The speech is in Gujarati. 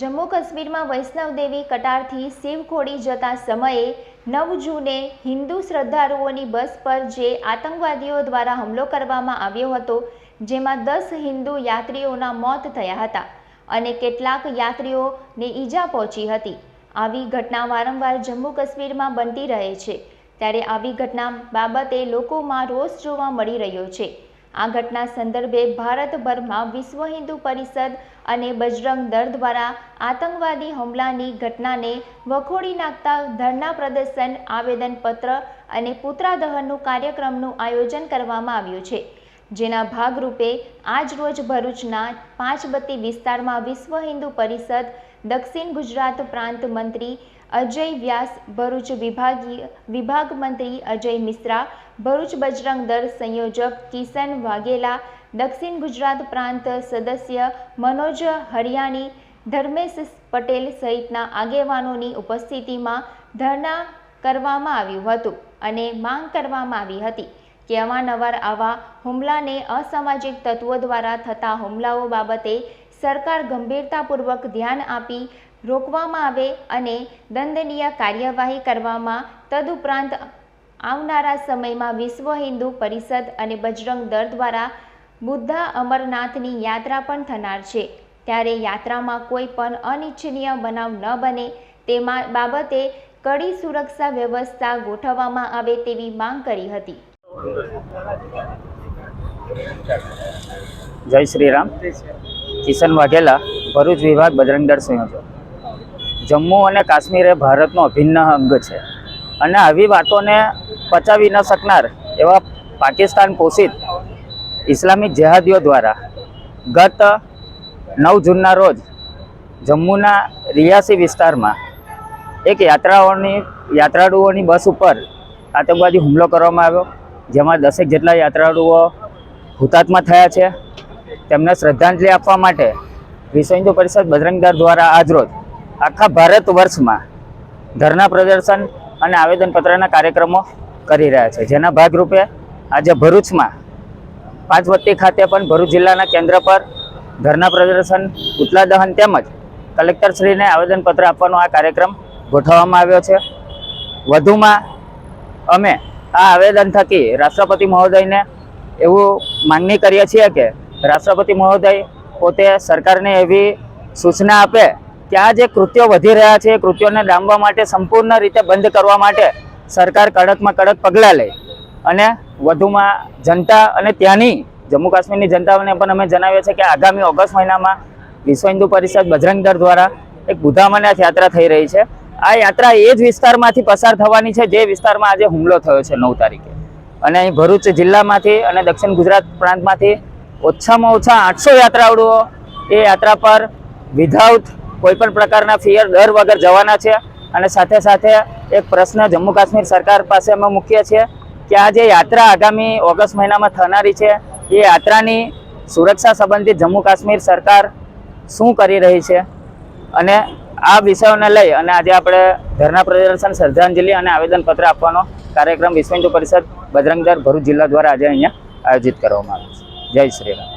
જમ્મુ કાશ્મીરમાં વૈષ્ણવદેવી કટારથી શિવખોડી જતા સમયે 9 જૂને હિન્દુ શ્રદ્ધાળુઓની બસ પર જે આતંકવાદીઓ દ્વારા હુમલો કરવામાં આવ્યો હતો, જેમાં 10 હિન્દુ યાત્રીઓના મોત થયા હતા અને કેટલાક યાત્રીઓને ઈજા પહોંચી હતી। આવી ઘટના વારંવાર જમ્મુ કાશ્મીરમાં બનતી રહે છે, ત્યારે આવી ઘટના બાબતે લોકોમાં રોષ જોવા મળી રહ્યો છે। આ ઘટના સંદર્ભે ભારતભરમાં વિશ્વ હિન્દુ પરિષદ અને બજરંગ દળ દ્વારા આતંકવાદી હુમલાની ઘટનાને વખોડી નાખતા ધરના પ્રદર્શન, આવેદનપત્ર અને પુતળા દહનનું કાર્યક્રમનું આયોજન કરવામાં આવ્યું છે, જેના ભાગરૂપે આજ રોજ ભરૂચના પાંચબત્તી વિસ્તારમાં વિશ્વ હિન્દુ પરિષદ, દક્ષિણ ગુજરાત પ્રાંત મંત્રી અજય વ્યાસ, ભરૂચ વિભાગ મંત્રી અજય મિશ્રા, ભરૂચ બજરંગ દળ સંયોજક કિશન વાઘેલા, દક્ષિણ ગુજરાત પ્રાંત સદસ્ય મનોજ હરિયાણી, ધર્મેશ પટેલ સહિતના આગેવાનોની ઉપસ્થિતિમાં ધરણા કરવામાં આવ્યું હતું અને માંગ કરવામાં આવી હતી કે અવારનવાર આવા હુમલાને અસામાજિક તત્વો દ્વારા થતા હુમલાઓ બાબતે સરકાર ગંભીરતાપૂર્વક ધ્યાન આપી રોકવામાં આવે અને દંડનીય કાર્યવાહી કરવામાં, તદુપરાંત આવનારા સમયમાં વિશ્વ હિન્દુ પરિષદ અને બજરંગ દળ દ્વારા બુદ્ધા અમરનાથની યાત્રા પણ થનાર છે, ત્યારે યાત્રામાં કોઈ પણ અનિચ્છનીય બનાવ ન બને તે બાબતે કડી સુરક્ષા વ્યવસ્થા ગોઠવવામાં આવે તેવી માંગ કરી હતી। जय श्री राम। किशन वाघेला, भरूच विभाग बजरंग दળ संयोजक। जम्मू और काश्मीर ए भारतनो अभिन्न अंग है અને આવી વાતોને પચાવી ન શકનાર એવા પાકિસ્તાન પોષિત ઇસ્લામિક જેહાદીઓ દ્વારા ગત 9 જૂનના રોજ જમ્મુના રિયાસી વિસ્તારમાં એક યાત્રાળુઓની બસ ઉપર આતંકવાદી હુમલો કરવામાં આવ્યો, જેમાં 10 જેટલા યાત્રાળુઓ હુતાત્મા થયા છે। તેમને શ્રદ્ધાંજલિ આપવા માટે વિશ્વ હિન્દુ પરિષદ બજરંગ દળ દ્વારા આજરોજ આખા ભારત વર્ષમાં ધરના પ્રદર્શન અને આવેદનપત્રના કાર્યક્રમો કરી રહ્યા છે, જેના ભાગરૂપે આજે ભરૂચમાં પાંચબત્તી ખાતે પણ ભરૂચ જિલ્લાના કેન્દ્ર પર ધરના પ્રદર્શન, પુતળા દહન તેમજ કલેક્ટરશ્રીને આવેદનપત્ર આપવાનો આ કાર્યક્રમ ગોઠવવામાં આવ્યો છે। વધુમાં અમે આ આવેદન થકી રાષ્ટ્રપતિ મહોદયને એવું માંગણી કરીએ છીએ કે રાષ્ટ્રપતિ મહોદય પોતે સરકારને એવી સૂચના આપે કે આ જે કૃત્યો વધી રહ્યા છે એ કૃત્યોને ડામવા માટે, સંપૂર્ણ રીતે બંધ કરવા માટે સરકાર કડકમાં કડક પગલાં લે અને વધુમાં જનતા અને ત્યાંની જમ્મુ કાશ્મીરની જનતાઓને પણ અમે જણાવીએ છીએ કે આગામી ઓગસ્ટ મહિનામાં વિશ્વ હિન્દુ પરિષદ બજરંગ દળ દ્વારા એક બુદ્ધા અમરનાથ યાત્રા થઈ રહી છે। આ યાત્રા એ જ વિસ્તારમાંથી પસાર થવાની છે જે વિસ્તારમાં આજે હુમલો થયો છે 9 તારીખે, અને અહીં ભરૂચ જિલ્લામાંથી અને દક્ષિણ ગુજરાત પ્રાંતમાંથી ઓછામાં ઓછા 800 યાત્રાળુઓ એ યાત્રા પર વિધાઉટ કોઈ પણ પ્રકારના ફિયર, ડર વગર જવાના છે। અને સાથે સાથે એક પ્રશ્ન જમ્મુ કાશ્મીર સરકાર પાસે અમે મૂકીએ છીએ કે આ જે યાત્રા આગામી ઓગસ્ટ મહિનામાં થનારી છે એ યાત્રાની સુરક્ષા સંબંધિત જમ્મુ કાશ્મીર સરકાર શું કરી રહી છે, અને આ વિષયોને લઈ અને આજે આપણે ધરના પ્રદર્શન, શ્રદ્ધાંજલિ અને આવેદનપત્ર આપવાનો કાર્યક્રમ વિશ્વ હિન્દુ પરિષદ બજરંગ દળ ભરૂચ જિલ્લા દ્વારા આજે અહીંયા આયોજિત કરવામાં આવ્યો છે। જય શ્રી રામ।